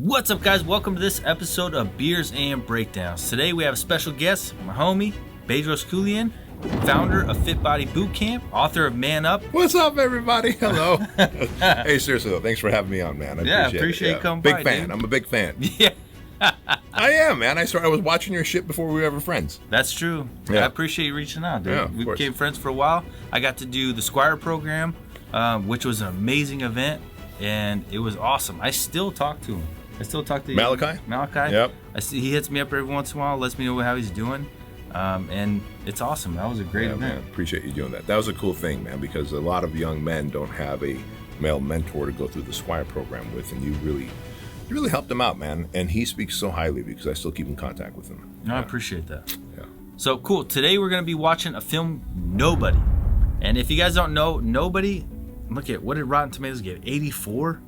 What's up, guys? Welcome to this episode of Beers and Breakdowns. Today we have a special guest, my homie, Bedros Keulian, founder of Fit Body Bootcamp, author of Man Up. What's up, everybody? Hello. Hey, seriously, though, thanks for having me on, man. I appreciate you coming big by, fan. dude. I'm a big fan. Yeah. I am, man. I was watching your shit before we were ever friends. That's true. Yeah. I appreciate you reaching out, dude. Yeah, We course. became friends for a while. I got to do the Squire program, which was an amazing event, and it was awesome. I still talk to him. I still talk to Malachi? Malachi. Yep. I see he hits me up every once in a while, lets me know how he's doing, and it's awesome. That was a great event. Man, appreciate you doing that. That was a cool thing, man, because a lot of young men don't have a male mentor to go through the Squire program with, and you really helped him out, man. And he speaks so highly because I still keep in contact with him. No, I appreciate that. Yeah. So cool. Today we're going to be watching a film, Nobody. And if you guys don't know, Nobody, look at what did Rotten Tomatoes give? 84?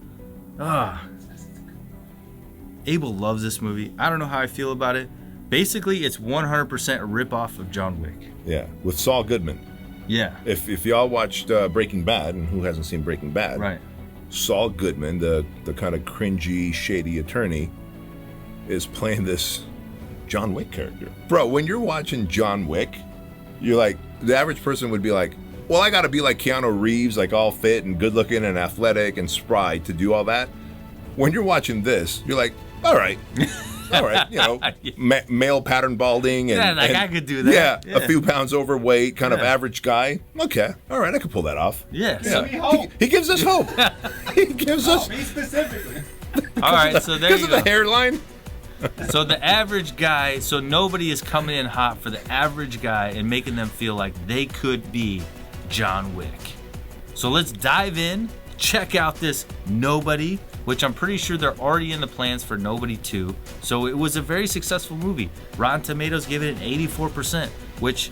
Abel loves this movie. I don't know how I feel about it. Basically, it's 100% a ripoff of John Wick. Yeah, with Saul Goodman. Yeah. If y'all watched Breaking Bad, and who hasn't seen Breaking Bad? Right. Saul Goodman, the kind of cringy, shady attorney, is playing this John Wick character. Bro, when you're watching John Wick, you're like, the average person would be like, well, I gotta be like Keanu Reeves, like all fit and good looking and athletic and spry to do all that. When you're watching this, you're like, all right, you know, male pattern balding and, I could do that. Yeah, a few pounds overweight, kind of average guy. Okay, all right, I could pull that off. Yeah. He gives us hope. He gives us. Me specifically. All right, so there Because you of go. the hairline. So the average guy, so Nobody is coming in hot for the average guy and making them feel like they could be John Wick. So let's dive in, check out this Nobody, which I'm pretty sure they're already in the plans for Nobody 2. So it was a very successful movie. Rotten Tomatoes give it an 84%, which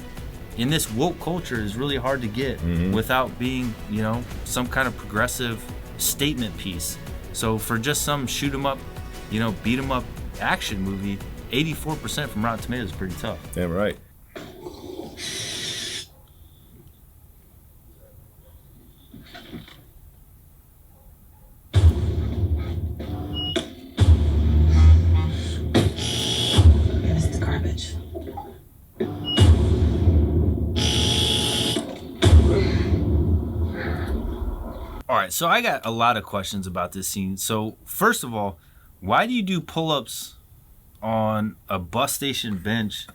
in this woke culture is really hard to get without being, you know, some kind of progressive statement piece. So for just some shoot 'em up, you know, beat 'em up action movie, 84% from Rotten Tomatoes is pretty tough. Damn right. It's the garbage. All right, so I got a lot of questions about this scene. So first of all, why do you do pull-ups on a bus station bench,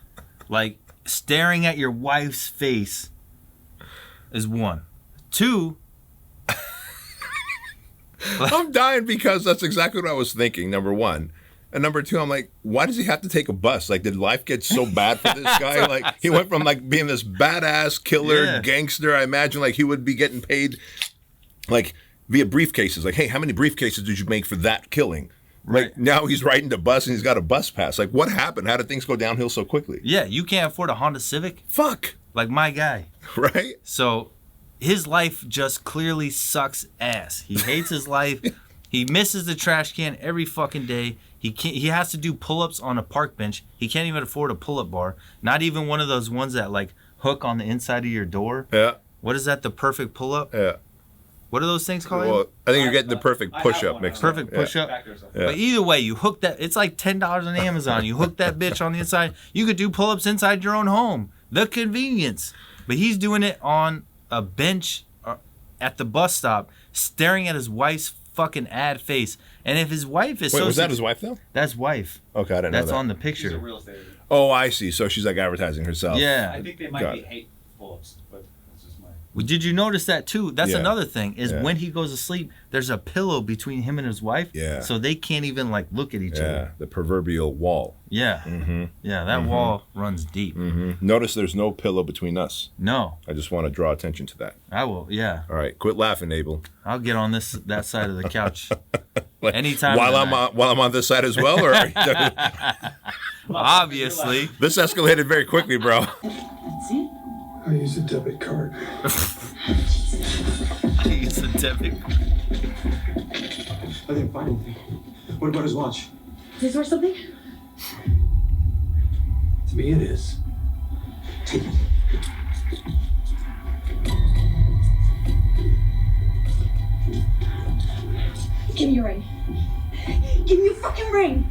like staring at your wife's face? Is one. Two. I'm dying because that's exactly what I was thinking, number one. And number two, I'm like, why does he have to take a bus? Like, did life get so bad for this guy? Like, he went from like being this badass killer gangster. I imagine like he would be getting paid like via briefcases. Like, hey, how many briefcases did you make for that killing? Right. Like now he's riding the bus and he's got a bus pass. Like, what happened? How did things go downhill so quickly? Yeah, you can't afford a Honda Civic, Fuck. like my guy. Right? So his life just clearly sucks ass. He hates his life. He misses the trash can every fucking day. He has to do pull-ups on a park bench. He can't even afford a pull-up bar. Not even one of those ones that like hook on the inside of your door. Yeah. What is that? The perfect pull-up? Yeah. What are those things called? Well, I think you're getting the perfect push-up mixed up. Perfect push-up. Yeah. But either way, you hook that. It's like $10 on Amazon. You hook that bitch on the inside. You could do pull-ups inside your own home. The convenience. But he's doing it on a bench at the bus stop, staring at his wife's fucking ad face. And if his wife is Wait, was that his wife though? That's wife. Okay, I didn't know That's that. on the She's a picture. real estate agent. Oh, I see. So she's like advertising herself. Yeah. I think they Got might be it. hate pull-ups, but that's just my... Well, did you notice that too? That's Yeah. another thing is Yeah. when he goes to sleep, there's a pillow between him and his wife. Yeah. So they can't even like look at each Yeah, other. the proverbial wall. Yeah. Mm-hmm. Yeah, that wall runs deep. Mm-hmm. Notice there's no pillow between us. No, I just want to draw attention to that. I will. Yeah. All right, quit laughing, Abel. I'll get on that side of the couch Like, anytime. While of the night. I'm on this side as well, or Obviously. this escalated very quickly, bro. See? I use a debit card. He's a debit. I didn't find anything. What about his watch? Is this worth something? To me, it is. Take it. Give me your ring. Give me a fucking ring.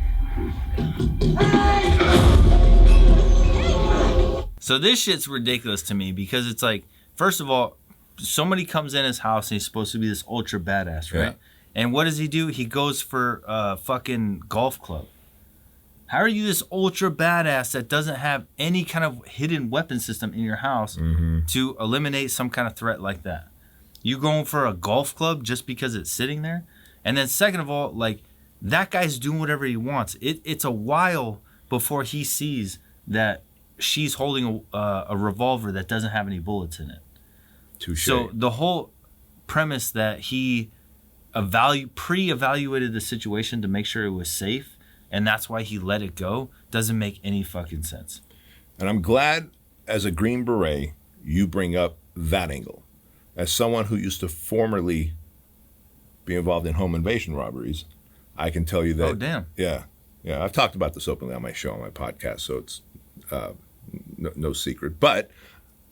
So this shit's ridiculous to me because it's like, first of all, somebody comes in his house and he's supposed to be this ultra badass, right? Yeah. And what does he do? He goes for a fucking golf club. How are you this ultra badass that doesn't have any kind of hidden weapon system in your house to eliminate some kind of threat like that? You going for a golf club just because it's sitting there? And then second of all, like, that guy's doing whatever he wants. It's a while before he sees that she's holding a revolver that doesn't have any bullets in it. Touché. So the whole premise that he pre-evaluated the situation to make sure it was safe, and that's why he let it go, doesn't make any fucking sense. And I'm glad, as a Green Beret, you bring up that angle. As someone who used to formerly be involved in home invasion robberies, I can tell you that. Oh, damn. Yeah. I've talked about this openly on my show, on my podcast, so it's no secret. But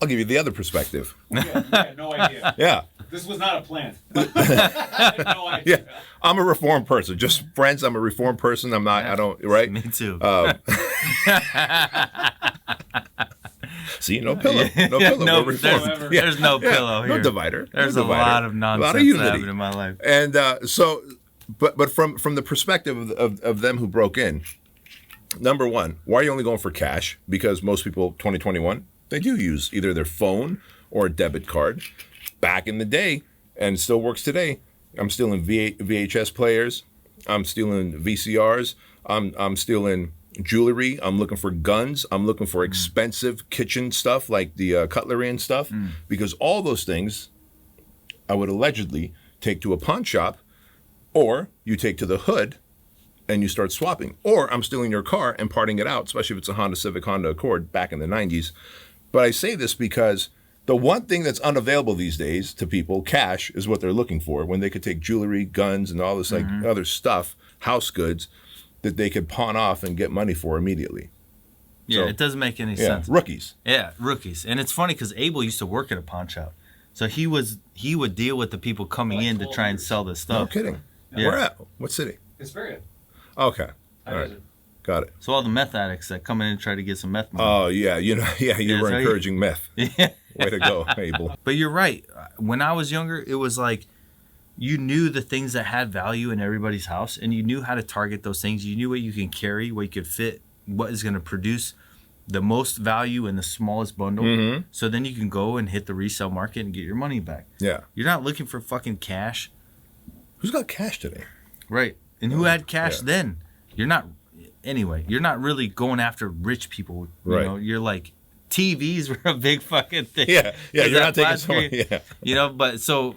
I'll give you the other perspective. You had no idea. Yeah. This was not a plan. I had no idea. Yeah. I'm a reformed person. Just friends, I'm a reformed person. I'm not, I don't, right? Me too. See, no pillow. No pillow. No, We're reformed. there's no pillow here. No divider. There's no a divider. lot of nonsense unity. happening in my life. And but from the perspective of them who broke in, number one, why are you only going for cash? Because most people, 2021, they do use either their phone or a debit card. Back in the day, and it still works today, I'm stealing VHS players. I'm stealing VCRs. I'm stealing jewelry. I'm looking for guns. I'm looking for expensive kitchen stuff like the cutlery and stuff, because all those things I would allegedly take to a pawn shop, or you take to the hood and you start swapping. Or I'm stealing your car and parting it out, especially if it's a Honda Civic, Honda Accord back in the 90s. But I say this because the one thing that's unavailable these days to people, cash, is what they're looking for, when they could take jewelry, guns, and all this like other stuff, house goods, that they could pawn off and get money for immediately. Yeah, So, it doesn't make any Yeah, sense. rookies. Yeah, rookies. And it's funny because Abel used to work at a pawn shop. So he would deal with the people coming Like in to 12 try and years. sell this No stuff. kidding. Yeah. Where at? What city? It's very. Okay. I All right. visit. Got it. So all the meth addicts that come in and try to get some meth money. Oh, yeah. You Yeah, were so encouraging meth. Yeah. Way to go, Abel. But you're right. When I was younger, it was like you knew the things that had value in everybody's house, and you knew how to target those things. You knew what you can carry, what you could fit, what is going to produce the most value in the smallest bundle. So then you can go and hit the resale market and get your money back. Yeah. You're not looking for fucking cash. Who's got cash today? Right. And who had cash Yeah. then? You're not really going after rich people. You Right. know, you're like, TVs were a big fucking thing. Yeah. Yeah. 'Cause You're that not taking flat someone. screen- Yeah. You know, but so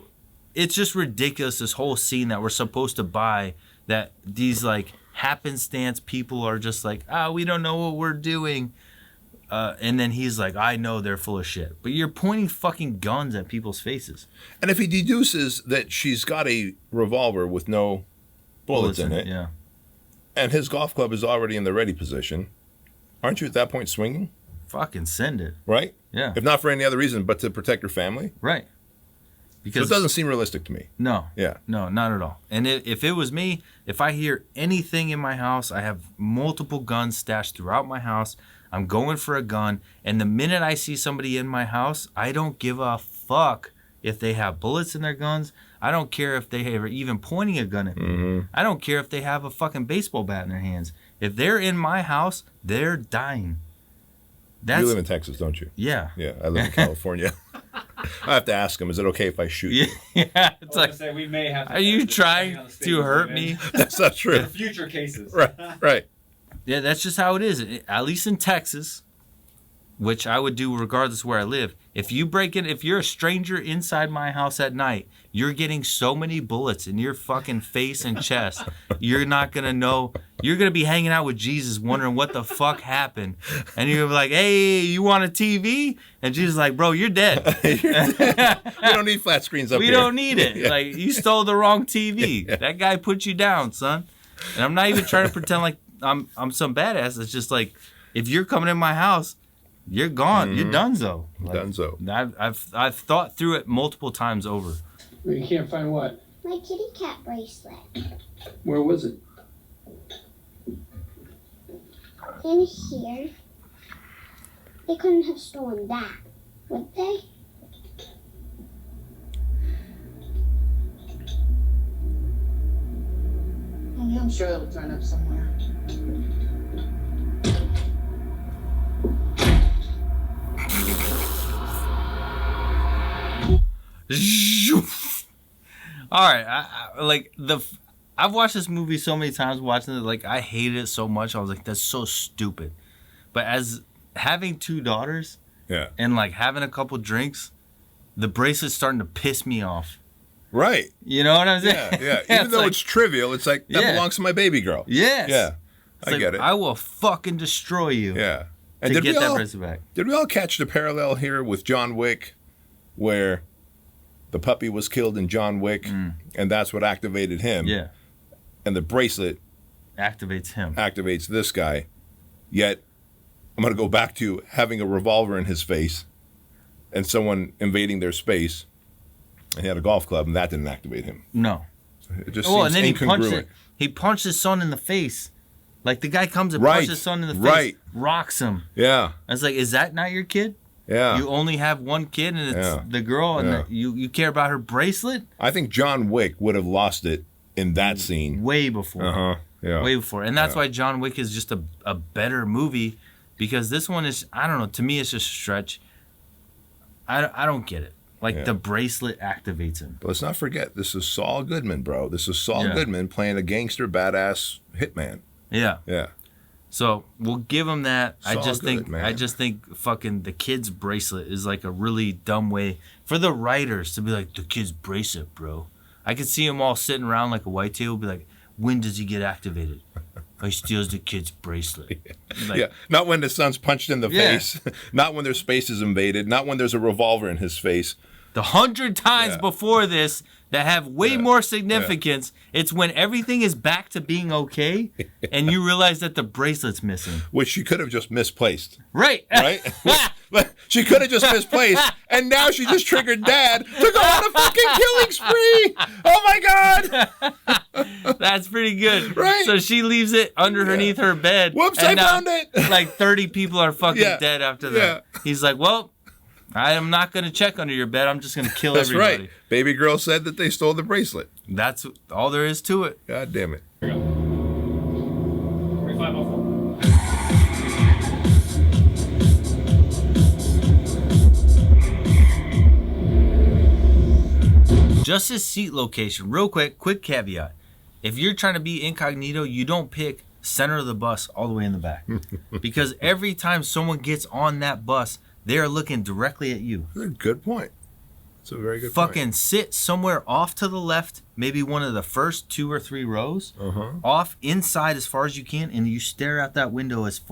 it's just ridiculous, this whole scene that we're supposed to buy, that these like happenstance people are just like, we don't know what we're doing. And then he's like, I know they're full of shit. But you're pointing fucking guns at people's faces. And if he deduces that she's got a revolver with no bullets in it, Yeah. and his golf club is already in the ready position, aren't you at that point swinging? Fucking send it. Right? Yeah. If not for any other reason but to protect your family. Right. So Because it doesn't seem realistic to me. No. Yeah. No, not at all. And if it was me, if I hear anything in my house, I have multiple guns stashed throughout my house. I'm going for a gun. And the minute I see somebody in my house, I don't give a fuck if they have bullets in their guns. I don't care if they are even pointing a gun at me. I don't care if they have a fucking baseball bat in their hands. If they're in my house, they're dying. You live in Texas, don't you? Yeah. Yeah, I live in California. I have to ask him, is it okay if I shoot Yeah. you? Yeah. It's I like, was gonna say, we may have to are you edit this depending trying on the state to we hurt live me? in. That's not true. Future cases. Right. Yeah, that's just how it is. At least in Texas, which I would do regardless of where I live. If you break in, if you're a stranger inside my house at night, you're getting so many bullets in your fucking face and chest. You're not going to know. You're going to be hanging out with Jesus wondering what the fuck happened. And you're going to be like, hey, you want a TV? And Jesus is like, bro, you're dead. We don't need flat screens up We here. don't need it. Yeah. Like, you stole the wrong TV. That guy put you down, son. And I'm not even trying to pretend like I'm some badass. It's just like, if you're coming in my house, you're gone. You're donezo. Like, Donezo. I've thought through it multiple times over. You can't find what? My kitty cat bracelet. Where was it? in here, they couldn't have stolen that, would they? I'm sure it'll turn up somewhere. All right, I've watched this movie so many times. Watching it, like I hated it so much. I was like, that's so stupid. But as having 2 daughters, and like having a couple drinks, the bracelet's starting to piss me off. Right. You know what I'm saying? Yeah. Even though it's trivial, it's like that belongs to my baby girl. Yes. Yeah. I get it. I will fucking destroy you. Yeah. And to get that bracelet back. Did we all catch the parallel here with John Wick, where the puppy was killed in John Wick, and that's what activated him? Yeah. And the bracelet activates him. Activates this guy. Yet, I'm going to go back to having a revolver in his face and someone invading their space, and he had a golf club, and that didn't activate him. No. It just seems and then incongruent. he punched his son in the face. Like, the guy comes and punches his son in the face, rocks him. Yeah. I was like, is that not your kid? Yeah. You only have one kid, and it's the girl, and you care about her bracelet? I think John Wick would have lost it in that scene. Way before. Uh-huh. Yeah. Way before. And that's why John Wick is just a better movie, because this one is, I don't know, to me it's just a stretch. I don't get it. Like, the bracelet activates him. But let's not forget, this is Saul Goodman, bro. This is Saul Goodman playing a gangster, badass hitman. Yeah. Yeah. So we'll give him that. Saul I just think fucking the kid's bracelet is like a really dumb way for the writers to be like, the kid's bracelet, bro. I could see them all sitting around like a white table, be like, when does he get activated? He steals the kid's bracelet. Like, not when the son's punched in the face. Not when their space is invaded. Not when there's a revolver in his face. The 100 times before this that have way more significance, it's when everything is back to being okay, and you realize that the bracelet's missing. Which she could have just misplaced. Right. Right? She could have just misplaced, and now she just triggered Dad to go on a fucking killing spree. Oh my God. That's pretty good. Right? So she leaves it underneath her bed. Whoops, I found it. Like 30 people are fucking dead after that. He's like, well, I am not going to check under your bed. I'm just going to kill everybody. That's right. Baby girl said that they stole the bracelet. That's all there is to it. God damn it. Here we go. 3504. Just his seat location. Real quick caveat. If you're trying to be incognito, you don't pick center of the bus all the way in the back. Because every time someone gets on that bus, they are looking directly at you. That's a good point. That's a very good Fucking point. sit somewhere off to the left, maybe one of the first 2 or 3 rows, off inside as far as you can, and you stare out that window as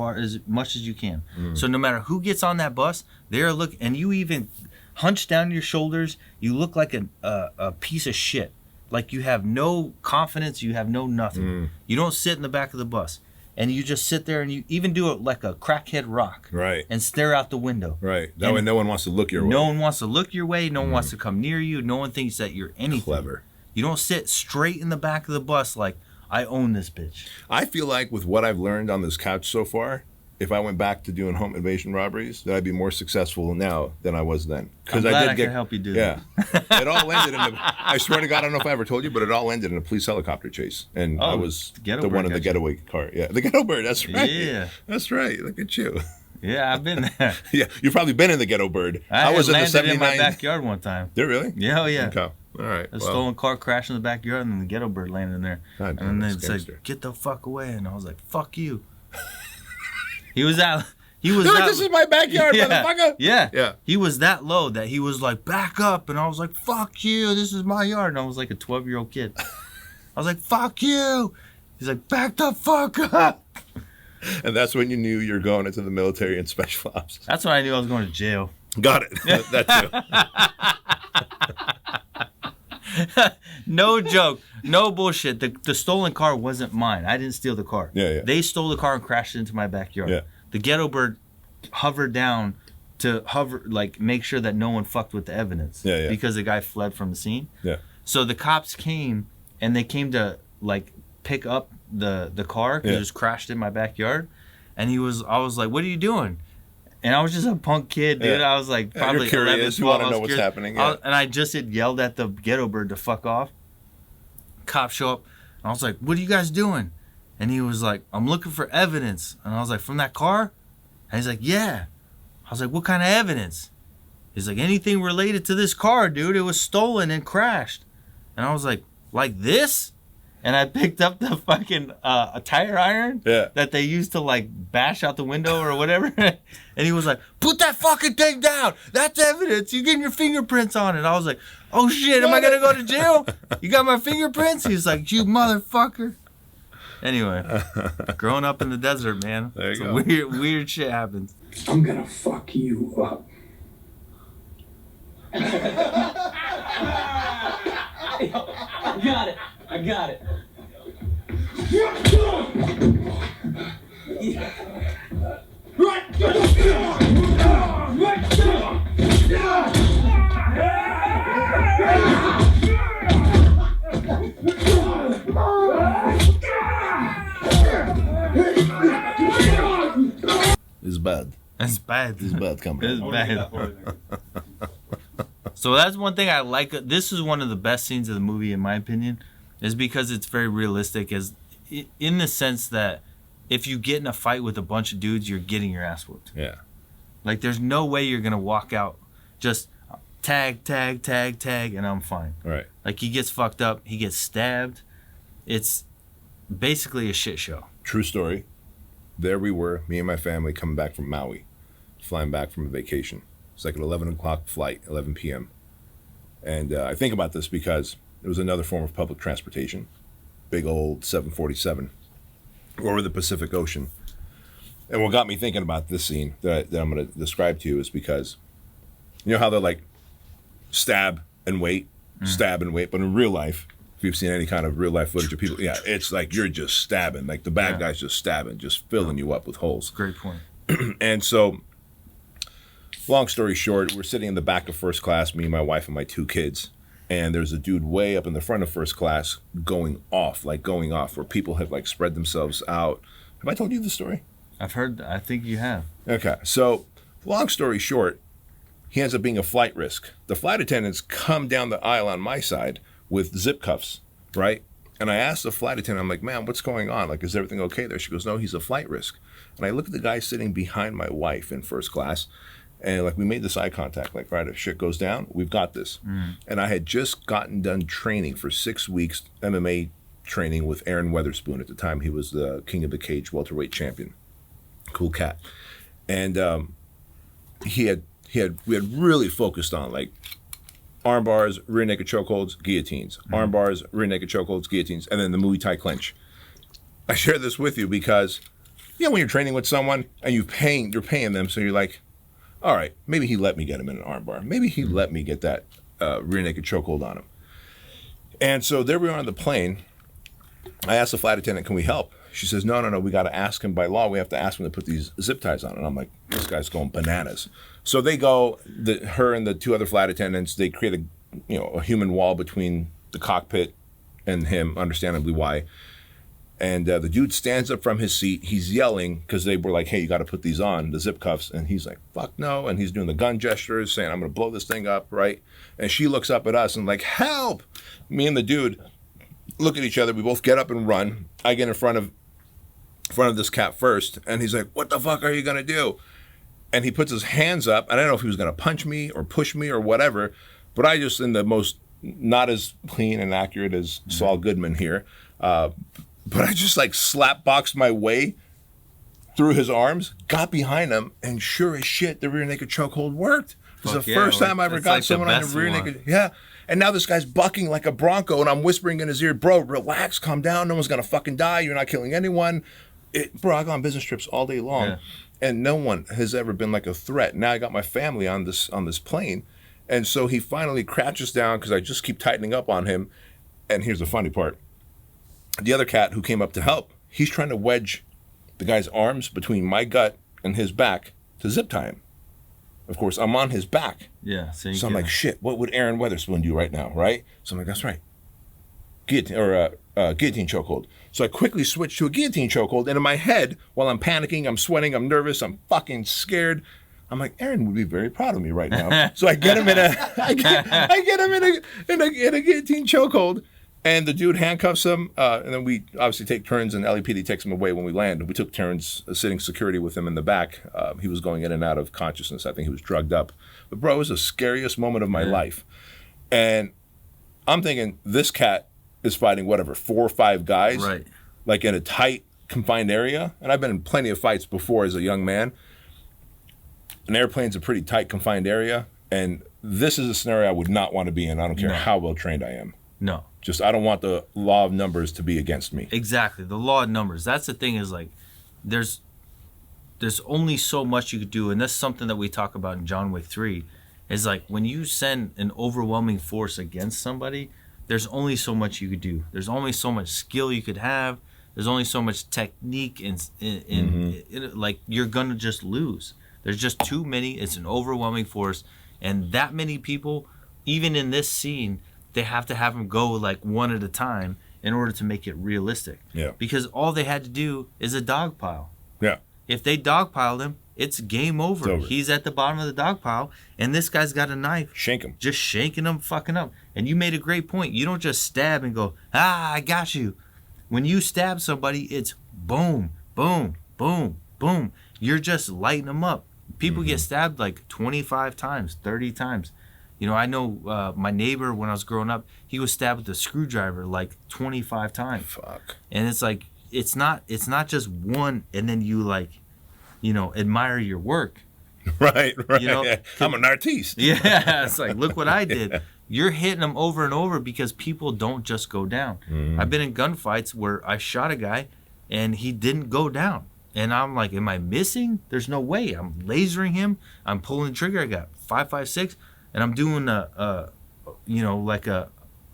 much as you can. So no matter who gets on that bus, they're looking, and you even hunch down your shoulders. You look like a piece of shit. Like you have no confidence, you have no nothing. You don't sit in the back of the bus. And you just sit there and you even do it like a crackhead rock. Right. And stare out the window. Right. That way no one wants to look your way. No one wants to look your way. No one wants to come near you. No one thinks that you're anything. Clever. You don't sit straight in the back of the bus like, I own this bitch. I feel like with what I've learned on this couch so far, if I went back to doing home invasion robberies, that I'd be more successful now than I was then. I'm glad I could help you do that. It all ended in I swear to God, I don't know if I ever told you, but it all ended in a police helicopter chase. And I was the one in the getaway car. Yeah, the ghetto bird, that's right. Yeah. That's right. Look at you. Yeah, I've been there. Yeah, you've probably been in the ghetto bird. I was in the 79 in my backyard one time. Did it really? Yeah, oh yeah. Okay. All right. A stolen car crashed in the backyard, and then the ghetto bird landed in there. God, and then they said, "Get the fuck away!" And I was like, "Fuck you." He was out. He was. Dude, that, this is my backyard, motherfucker. Yeah. Yeah. He was that low that he was like, "Back up!" And I was like, "Fuck you! This is my yard." And I was like a 12-year-old kid. I was like, "Fuck you!" He's like, "Back the fuck up!" And that's when you knew you're going into the military and special ops. That's when I knew I was going to jail. Got it. That too. No joke. No bullshit. The stolen car wasn't mine. I didn't steal the car. Yeah. They stole the car and crashed it into my backyard. Yeah. The ghetto bird hovered down to make sure that no one fucked with the evidence. Yeah. Because the guy fled from the scene. Yeah. So the cops came, and they came to pick up the car because it was crashed in my backyard. And I was like, what are you doing? And I was just a punk kid, dude. Yeah. I was like Yeah, probably you're curious. 11, 12. You want to I know was what's curious. happening. Yeah. And I just had yelled at the ghetto bird to fuck off. Cops show up. And I was like, what are you guys doing? And he was like, I'm looking for evidence. And I was like, from that car? And he's like, yeah. I was like, what kind of evidence? He's like, anything related to this car, dude. It was stolen and crashed. And I was like this? And I picked up the fucking a tire iron that they used to like bash out the window or whatever. And he was like, put that fucking thing down. That's evidence. You're getting your fingerprints on it. I was like, oh shit, am I going to go to jail? You got my fingerprints? He's like, you motherfucker. Anyway, growing up in the desert, man. There you go. Weird shit happens. I'm gonna fuck you up. I got it. It's bad. It's bad. It's bad coming. It's bad. So that's one thing I like. This is one of the best scenes of the movie, in my opinion, is because it's very realistic, as in the sense that if you get in a fight with a bunch of dudes, you're getting your ass whooped. Yeah. Like, there's no way you're going to walk out just tag, and I'm fine. Right. Like, he gets fucked up. He gets stabbed. It's basically a shit show. True story. There we were, me and my family, coming back from Maui, flying back from a vacation. It's like an 11 o'clock flight, 11 p.m. And I think about this because it was another form of public transportation. Big old 747 over the Pacific Ocean. And what got me thinking about this scene that I'm going to describe to you is because, you know how they're like stab and wait, but in real life, if you've seen any kind of real life footage of people, yeah, it's like you're just stabbing. Like the bad guy's just stabbing, just filling you up with holes. Great point. And so, long story short, we're sitting in the back of first class, me, my wife, and my 2 kids. And there's a dude way up in the front of first class going off, where people have like spread themselves out. Have I told you the story? I've heard, I think you have. Okay, so long story short, he ends up being a flight risk. The flight attendants come down the aisle on my side with zip cuffs, right? And I asked the flight attendant, I'm like, ma'am, what's going on? Like, is everything okay there? She goes, no, he's a flight risk. And I look at the guy sitting behind my wife in first class, and like we made this eye contact, like, right, if shit goes down, we've got this. And I had just gotten done training for 6 weeks, MMA training with Aaron Weatherspoon. At the time, he was the King of the Cage welterweight champion. Cool cat. And we had really focused on like arm bars, rear naked chokeholds, guillotines. Arm bars, rear naked chokeholds, guillotines, and then the Muay Thai clinch. I share this with you because, you know, when you're training with someone and you're paying them, so you're like, all right, maybe he let me get him in an arm bar. Maybe he let me get that rear naked chokehold on him. And so there we are on the plane. I asked the flight attendant, can we help? She says, no, we got to ask him by law. We have to ask him to put these zip ties on. And I'm like, this guy's going bananas. So they go, her and the 2 other flight attendants, they create a human wall between the cockpit and him, understandably why. And the dude stands up from his seat. He's yelling because they were like, hey, you got to put these on, the zip cuffs. And he's like, fuck no. And he's doing the gun gestures, saying, I'm going to blow this thing up, right? And she looks up at us and like, help! Me and the dude look at each other. We both get up and run. I get in front of this cat first, and he's like, what the fuck are you going to do? And he puts his hands up. I don't know if he was going to punch me or push me or whatever, but I just, in the most, not as clean and accurate as Saul Goodman here, but I just like slap boxed my way through his arms, got behind him, and sure as shit, the rear naked chokehold worked. It was the first time I ever got someone on the rear naked. Yeah. And now this guy's bucking like a bronco, and I'm whispering in his ear, bro, relax, calm down. No one's going to fucking die. You're not killing anyone. Bro, I go on business trips all day long, and no one has ever been like a threat. Now I got my family on this plane, and so he finally crouches down because I just keep tightening up on him. And here's the funny part. The other cat who came up to help, he's trying to wedge the guy's arms between my gut and his back to zip tie him. Of course, I'm on his back. Yeah. So I'm like, shit, what would Aaron Weatherspoon do right now, right? So I'm like, that's right. Guillotine, or guillotine chokehold. So I quickly switched to a guillotine chokehold, and in my head, while I'm panicking, I'm sweating, I'm nervous, I'm fucking scared. I'm like, Aaron would be very proud of me right now. So I get him in a guillotine chokehold, and the dude handcuffs him, and then we obviously take turns, and LAPD takes him away when we land. We took turns sitting security with him in the back. He was going in and out of consciousness. I think he was drugged up. But bro, it was the scariest moment of my life. And I'm thinking, this cat is fighting whatever, 4 or 5 guys, Right. like in a tight, confined area. And I've been in plenty of fights before as a young man. An airplane's a pretty tight, confined area, and this is a scenario I would not want to be in. I don't care how well trained I am. No. Just I don't want the law of numbers to be against me. Exactly. The law of numbers. That's the thing, is like there's only so much you could do, and that's something that we talk about in John Wick 3, is like when you send an overwhelming force against somebody, there's only so much you could do. There's only so much skill you could have. There's only so much technique in like you're gonna just lose. There's just too many. It's an overwhelming force, and that many people, even in this scene, they have to have them go like one at a time in order to make it realistic. Yeah. Because all they had to do is a dog pile. Yeah. If they dogpiled him, it's game over. It's over. He's at the bottom of the dog pile, and this guy's got a knife. Shank him. Just shanking him, fucking up. And you made a great point. You don't just stab and go, I got you. When you stab somebody, it's boom, boom, boom, boom. You're just lighting them up. People get stabbed like 25 times, 30 times. You know, I know my neighbor, when I was growing up, he was stabbed with a screwdriver like 25 times. Fuck. And it's like, it's not just one, and then you like, you know, admire your work. Right. You know, I'm an artiste. Yeah, it's like, look what I did. You're hitting them over and over because people don't just go down. I've been in gunfights where I shot a guy and he didn't go down. And I'm like, am I missing? There's no way. I'm lasering him. I'm pulling the trigger. I got 5.56, and I'm doing a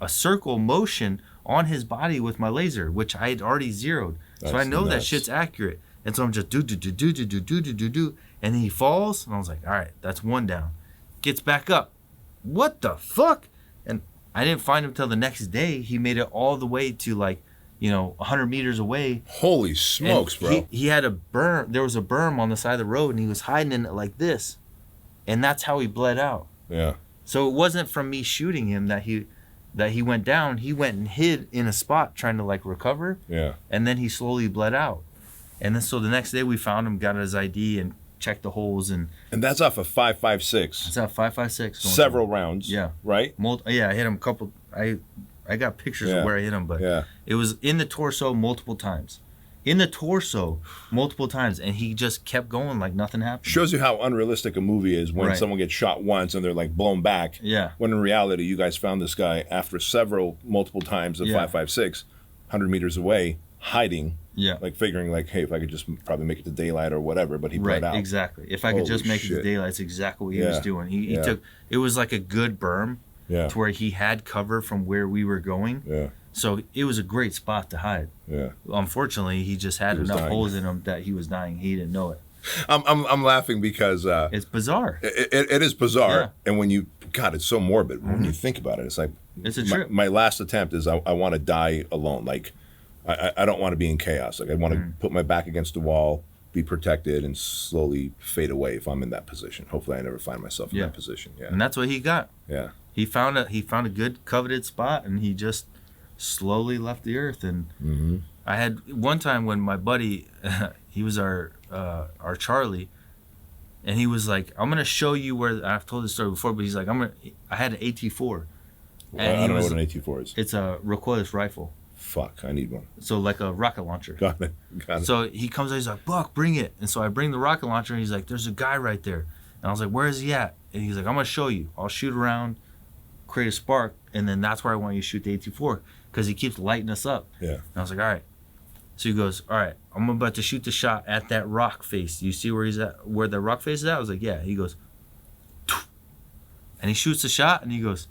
circle motion on his body with my laser, which I had already zeroed. So I know that shit's accurate. And so I'm just do, and then he falls, and I was like, all right, that's 1 down. Gets back up. What the fuck? And I didn't find him till the next day. He made it all the way to 100 meters away. Holy smokes, bro. He had a berm. There was a berm on the side of the road, and he was hiding in it like this. And that's how he bled out. Yeah. So it wasn't from me shooting him that he went down. He went and hid in a spot trying to recover. Yeah. And then he slowly bled out. And then so the next day we found him, got his ID, and checked the holes. And that's off of 5.56. It's at 5.56. Several rounds. Yeah. Right? Yeah, I hit him a couple. I got pictures of where I hit him, but it was in the torso multiple times. And he just kept going like nothing happened. Shows you how unrealistic a movie is when someone gets shot once and they're blown back. Yeah. When in reality, you guys found this guy after multiple times at 5.56, 100 meters away, hiding. Yeah. Figuring hey, if I could just probably make it to daylight or whatever, but he bled out. Exactly. If I could just make it to daylight, that's exactly what he was doing. He took, it was like a good berm to where he had cover from where we were going. Yeah. So it was a great spot to hide. Yeah. Unfortunately, he just had enough holes in him that he was dying. He didn't know it. I'm laughing because it's bizarre. It is bizarre, and when it's so morbid when you think about it. It's like it's a trip. My last attempt is I want to die alone. I don't want to be in chaos. I want to put my back against the wall, be protected, and slowly fade away if I'm in that position. Hopefully, I never find myself in that position. Yeah. And that's what he got. Yeah. He found a good coveted spot, and he just slowly left the earth. And I had one time when my buddy, he was our Charlie, and he was like, "I'm gonna show you where." I've told this story before, but he's like, I had an AT4. And I don't know what an AT4 is. It's a recoilless rifle. Fuck, I need one. So like a rocket launcher. Got it. So he comes out, he's like, Buck, bring it. And so I bring the rocket launcher, and he's like, there's a guy right there. And I was like, where is he at? And he's like, I'm going to show you. I'll shoot around, create a spark, and then that's where I want you to shoot the AT4, because he keeps lighting us up. Yeah. And I was like, all right. So he goes, all right, I'm about to shoot the shot at that rock face. Do you see where he's at, where the rock face is at? I was like, yeah. He goes, and he shoots the shot, and he goes,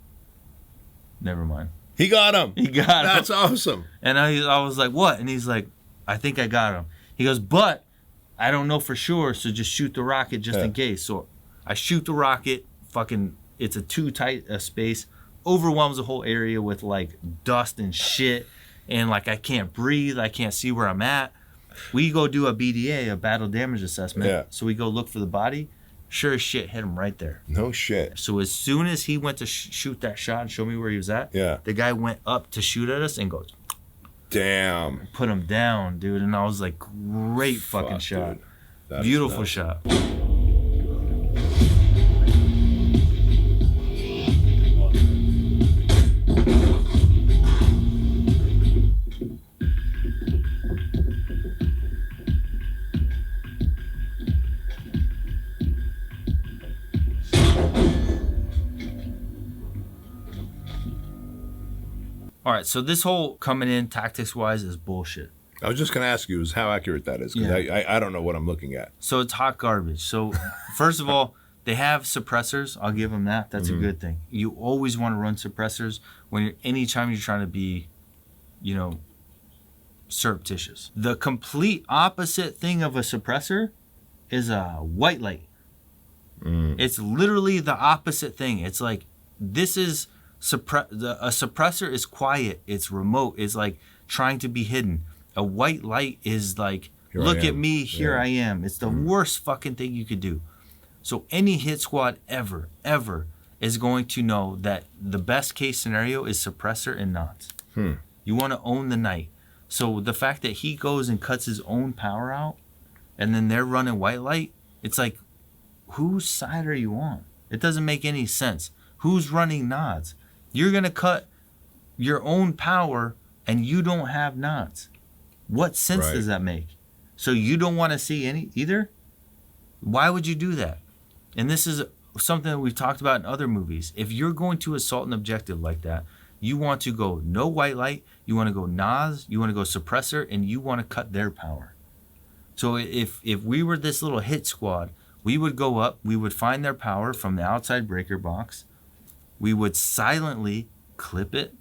never mind. He got him. That's awesome. And I was like, what? And he's like, I think I got him. He goes, but I don't know for sure, so just shoot the rocket just in case. So I shoot the rocket, it's a too tight space, overwhelms the whole area with dust and shit. and like I can't breathe, I can't see where I'm at. We go do a BDA, a battle damage assessment. Yeah. So we go look for the body. Sure as shit, hit him right there. No shit. So as soon as he went to shoot that shot and show me where he was at, Yeah. the guy went up to shoot at us and goes, Damn. put him down, dude. And I was like, great fucking Fuck, shot. dude. That is Beautiful nuts. shot. All right, so this whole coming in tactics-wise is bullshit. I was just gonna ask you is how accurate that is, because I don't know what I'm looking at. So it's hot garbage. So first of all, they have suppressors. I'll give them that. That's a good thing. You always want to run suppressors anytime you're trying to be, surreptitious. The complete opposite thing of a suppressor is a white light. It's literally the opposite thing. It's like this is a suppressor is quiet. It's remote. It's like trying to be hidden. A white light is like, look at me, here I am. It's the worst fucking thing you could do. So any hit squad ever is going to know that the best case scenario is suppressor and nods. You want to own the night. So the fact that he goes and cuts his own power out and then they're running white light, it's like, whose side are you on? It doesn't make any sense. Who's running nods? You're going to cut your own power and you don't have nods. What sense does that make? So you don't want to see any either? Why would you do that? And this is something that we've talked about in other movies. If you're going to assault an objective like that, you want to go no white light, you want to go nods, you want to go suppressor, and you want to cut their power. So if we were this little hit squad, we would go up, we would find their power from the outside breaker box, we would silently clip it,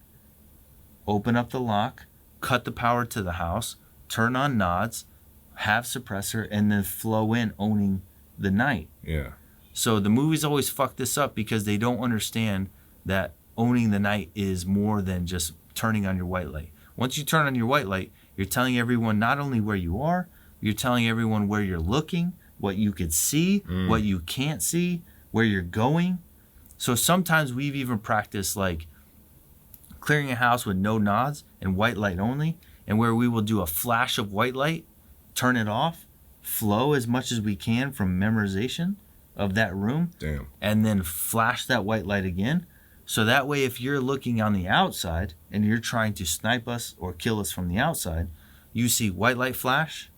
open up the lock, cut the power to the house, turn on nods, have suppressor, and then flow in owning the night. Yeah. So the movies always fuck this up because they don't understand that owning the night is more than just turning on your white light. Once you turn on your white light, you're telling everyone not only where you are, you're telling everyone where you're looking, what you could see, what you can't see, where you're going. So sometimes we've even practiced like clearing a house with no nods and white light only, and where we will do a flash of white light, turn it off, flow as much as we can from memorization of that room, and then flash that white light again. So that way, if you're looking on the outside and you're trying to snipe us or kill us from the outside, you see white light flash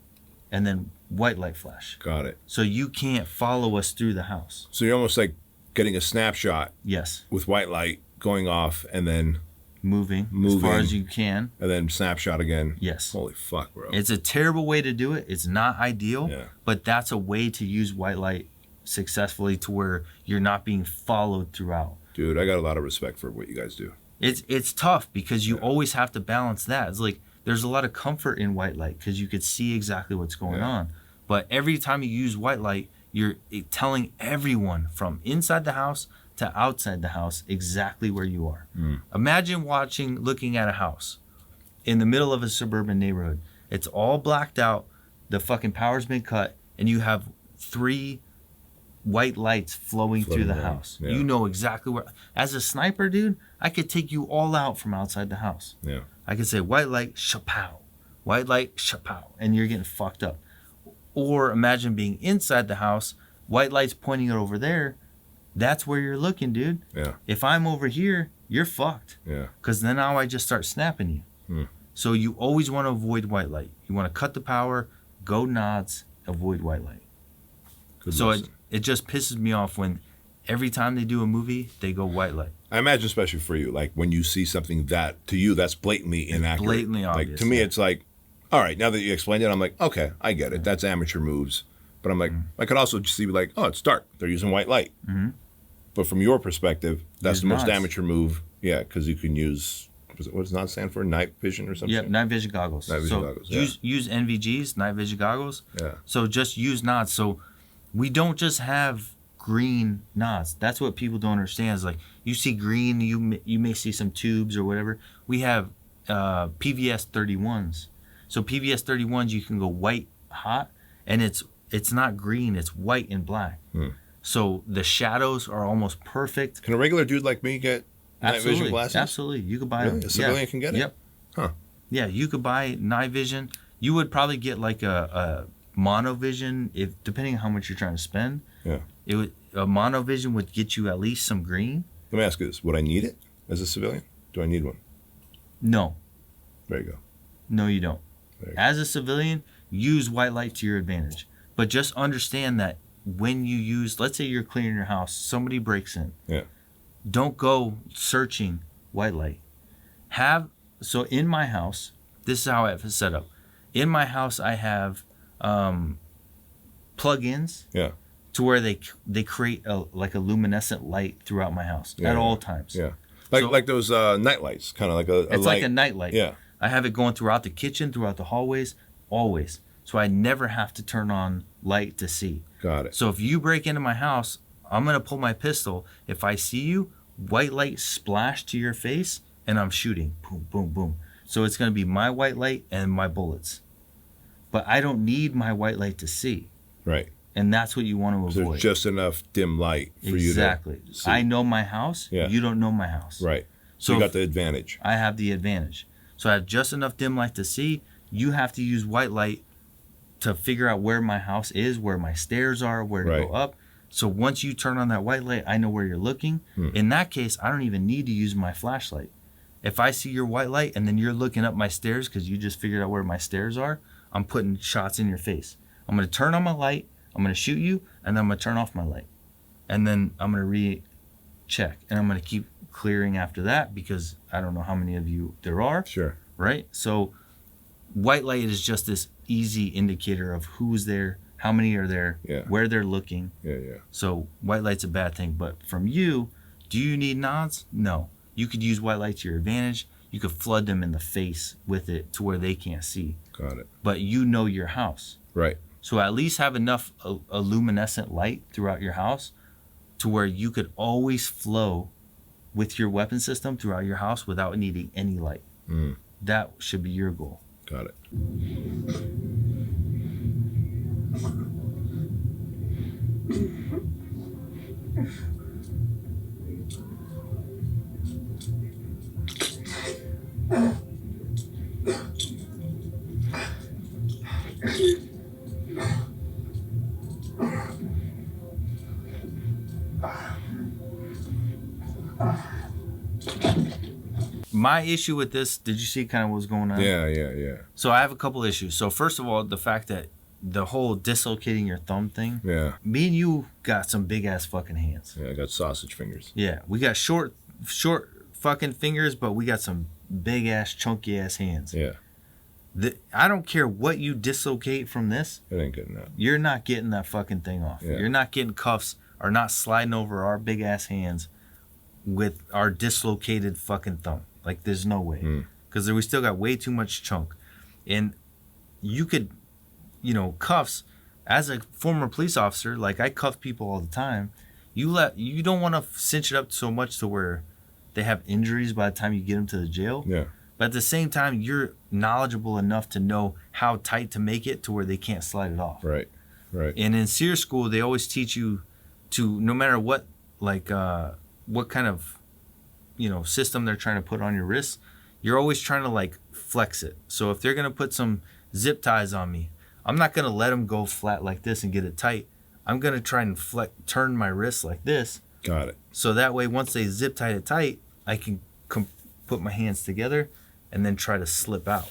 and then white light flash. Got it. So you can't follow us through the house. So you're almost like getting a snapshot. Yes. With white light going off and then moving as far as you can. And then snapshot again. Yes. Holy fuck, bro. It's a terrible way to do it. It's not ideal, but that's a way to use white light successfully to where you're not being followed throughout. Dude, I got a lot of respect for what you guys do. It's tough because you always have to balance that. It's like there's a lot of comfort in white light because you could see exactly what's going on. But every time you use white light, you're telling everyone from inside the house to outside the house exactly where you are. Imagine looking at a house in the middle of a suburban neighborhood. It's all blacked out. The fucking power's been cut, and you have 3 white lights flowing through the house. You know exactly where. As a sniper, dude, I could take you all out from outside the house. I could say white light, shapow, white light, shapow, and you're getting fucked up. Or imagine being inside the house, white lights pointing it over there. That's where you're looking, dude. If I'm over here, you're fucked. Because then now I just start snapping you. So you always want to avoid white light. You want to cut the power, go nods, avoid white light. So it just pisses me off when every time they do a movie, they go white light. I imagine, especially for you, like when you see something that to you that's blatantly inaccurate. Blatantly obvious. Like to me, it's like, all right, now that you explained it, I'm like, okay, I get it. That's amateur moves. But I'm like, I could also just see like, oh, it's dark. They're using white light. But from your perspective, that's the most amateur move. Yeah, because you can use, what does NOD stand for? Night vision or something? Yeah, night vision goggles. Night vision goggles, use NVGs, night vision goggles. Yeah. So just use nods. So we don't just have green nods. That's what people don't understand is like, you see green, you may see some tubes or whatever. We have PVS 31s. So PVS 31s, you can go white hot, and it's not green, it's white and black. So the shadows are almost perfect. Can a regular dude like me get night vision glasses? Absolutely. You could buy Really? them. A civilian can get it? Yep. Huh. Yeah, you could buy night vision. You would probably get like a monovision, if depending on how much you're trying to spend. Yeah. A monovision would get you at least some green. Let me ask you this. Would I need it as a civilian? Do I need one? No. There you go. No, you don't. There you go. As a civilian, use white light to your advantage. But just understand that when you use, let's say you're cleaning your house, somebody breaks in. Yeah. Don't go searching white light. So in my house, this is how I have it set up. In my house, I have plug-ins. Yeah. To where they create a luminescent light throughout my house at all times. Yeah. So- Like those night lights, kind of like a It's light. like a night light. Yeah. I have it going throughout the kitchen, throughout the hallways, always. So I never have to turn on light to see. Got it. So if you break into my house, I'm going to pull my pistol. If I see you, white light splash to your face, and I'm shooting. Boom, boom, boom. So it's going to be my white light and my bullets. But I don't need my white light to see. Right. And that's what you want to So avoid. there's just enough dim light for Exactly. you to see. I know my house. Yeah. You don't know my house. Right. So you if- got the advantage. I have the advantage. So I have just enough dim light to see. You have to use white light to figure out where my house is, where my stairs are, where to Right. go up. So once you turn on that white light, I know where you're looking. In that case, I don't even need to use my flashlight. If I see your white light and then you're looking up my stairs because you just figured out where my stairs are, I'm putting shots in your face. I'm going to turn on my light, I'm going to shoot you, and then I'm going to turn off my light. And then I'm going to recheck. And I'm going to keep clearing after that because I don't know how many of you there are. Sure. Right? So white light is just this easy indicator of who's there, how many are there, Yeah. where they're looking. Yeah, yeah. So white light's a bad thing. But from you, do you need nods? No. You could use white light to your advantage. You could flood them in the face with it to where they can't see. Got it. But you know your house. Right. So at least have enough a luminescent light throughout your house to where you could always flow with your weapon system throughout your house without needing any light. That should be your goal. Got it. My issue with this, did you see kind of what's going on? Yeah, yeah, yeah. So I have a couple issues. So first of all, the fact that the whole dislocating your thumb thing. Yeah. Me and you got some big ass fucking hands. Yeah, I got sausage fingers. Yeah, we got short fucking fingers, but we got some big ass chunky ass hands. Yeah. I don't care what you dislocate from this. It ain't getting out. You're not getting that fucking thing off. Yeah. You're not getting cuffs or not sliding over our big ass hands with our dislocated fucking thumb. Like, there's no way. Because we still got way too much chunk. And you could, cuffs, as a former police officer, like I cuff people all the time. You don't want to cinch it up so much to where they have injuries by the time you get them to the jail. Yeah. But at the same time, you're knowledgeable enough to know how tight to make it to where they can't slide it off. Right. Right. And in SEER school, they always teach you to, no matter what, like what kind of, system they're trying to put on your wrists, you're always trying to like flex it. So if they're going to put some zip ties on me, I'm not going to let them go flat like this and get it tight. I'm going to try and turn my wrist like this. Got it. So that way, once they zip tie it tight, I can put my hands together and then try to slip out,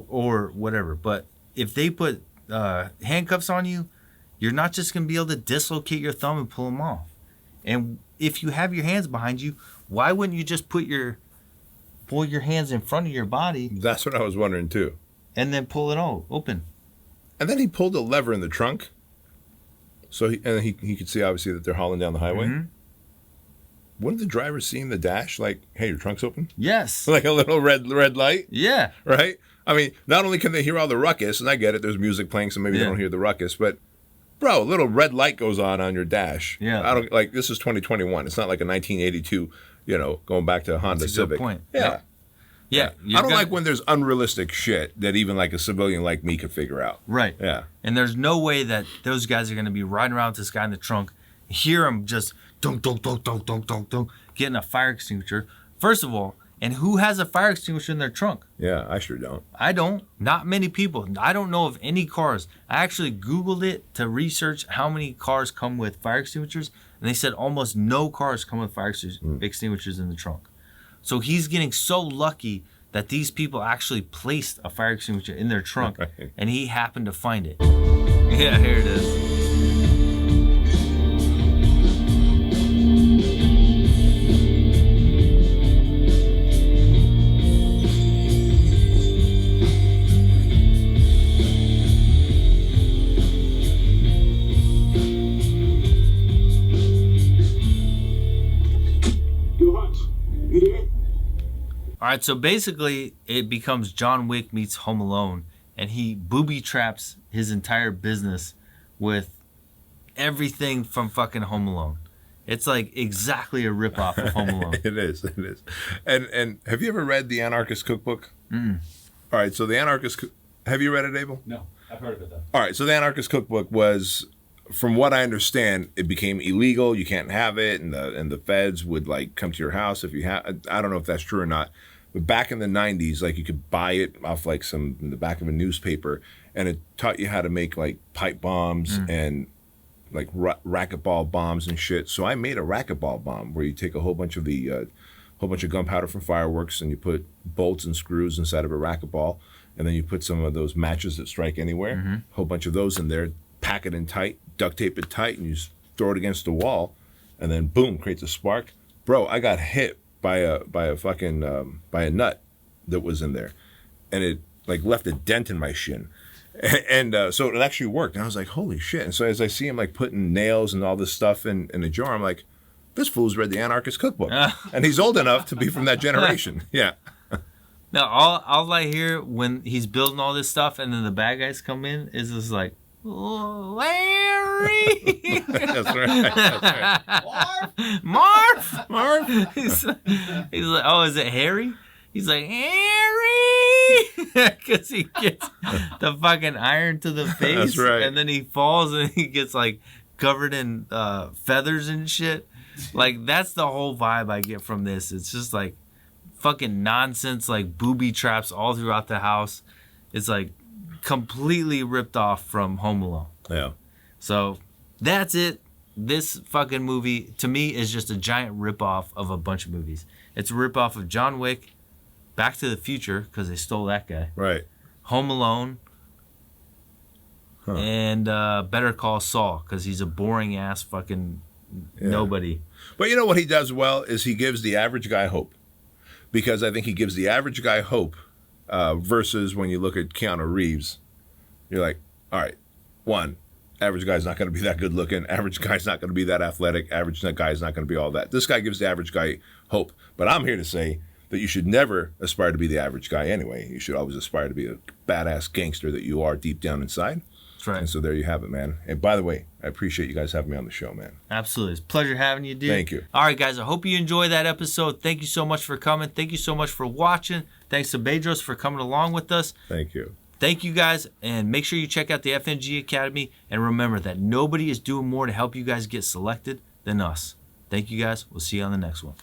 or whatever. But if they put handcuffs on you, you're not just going to be able to dislocate your thumb and pull them off. And if you have your hands behind you, why wouldn't you just pull your hands in front of your body That's what I was wondering too. and then pull it all open? And then he pulled a lever in the trunk. So he could see obviously that they're hauling down the highway. Mhm. Wouldn't the driver see in the dash like, hey, your trunk's open? Yes. Like a little red light, Yeah. right? I mean, not only can they hear all the ruckus, and I get it, there's music playing, so maybe they Yeah. don't hear the ruckus, but bro, a little red light goes on your dash. Yeah. I don't like, this is 2021. It's not like a 1982, going back to a Honda That's a good Civic. point. Yeah. Yeah. Yeah. I don't like when there's unrealistic shit that even like a civilian like me could figure out. Right. Yeah. And there's no way that those guys are going to be riding around with this guy in the trunk, hear him just dunk, dunk, dunk, dunk, dunk, dunk, dunk, getting a fire extinguisher. First of all, and who has a fire extinguisher in their trunk? Yeah, I sure don't. I don't. Not many people. I don't know of any cars. I actually Googled it to research how many cars come with fire extinguishers, and they said almost no cars come with fire extinguishers in the trunk. So he's getting so lucky that these people actually placed a fire extinguisher in their trunk, and he happened to find it. Yeah, here it is. All right, so basically it becomes John Wick meets Home Alone, and he booby traps his entire business with everything from fucking Home Alone. It's like exactly a ripoff of Home Alone. It is. And have you ever read the Anarchist Cookbook? All right, so the Anarchist, have you read it, Abel? No, I've heard of it though. All right, so the Anarchist Cookbook was, from what I understand, it became illegal. You can't have it, and the feds would like come to your house if you have. I don't know if that's true or not. But back in the 90s, like you could buy it off like in the back of a newspaper, and it taught you how to make like pipe bombs and like racquetball bombs and shit. So I made a racquetball bomb where you take a whole bunch of gunpowder from fireworks and you put bolts and screws inside of a racquetball, and then you put some of those matches that strike anywhere, a whole bunch of those in there, pack it in tight, duct tape it tight, and you throw it against the wall, and then boom, creates a spark. Bro, I got hit by a nut that was in there, and it like left a dent in my shin, and so it actually worked. And I was like, holy shit! And so as I see him like putting nails and all this stuff in a jar, I'm like, this fool's read the Anarchist Cookbook, and he's old enough to be from that generation. Yeah. Now all I hear when he's building all this stuff, and then the bad guys come in, is just like, Larry. That's right. Marv. He's like, oh, is it Harry? He's like, Harry, because he gets the fucking iron to the face. That's right. And then he falls and he gets like covered in feathers and shit. Like that's the whole vibe I get from this. It's just like fucking nonsense, like booby traps all throughout the house. It's like completely ripped off from Home Alone. Yeah. So that's it. This fucking movie to me is just a giant ripoff of a bunch of movies. It's a ripoff of John Wick, Back to the Future because they stole that guy, Right. Home Alone, and Better Call Saul because he's a boring ass fucking nobody. But you know what he does well is he gives the average guy hope, because I think he gives the average guy hope versus when you look at Keanu Reeves, you're like, all right, one, average guy's not going to be that good looking. Average guy's not going to be that athletic. Average guy's not going to be all that. This guy gives the average guy hope. But I'm here to say that you should never aspire to be the average guy anyway. You should always aspire to be a badass gangster that you are deep down inside. That's right. And so there you have it, man. And by the way, I appreciate you guys having me on the show, man. Absolutely. It's a pleasure having you, dude. Thank you. All right, guys. I hope you enjoyed that episode. Thank you so much for coming. Thank you so much for watching. Thanks to Bedros for coming along with us. Thank you. Thank you, guys. And make sure you check out the FNG Academy. And remember that nobody is doing more to help you guys get selected than us. Thank you, guys. We'll see you on the next one.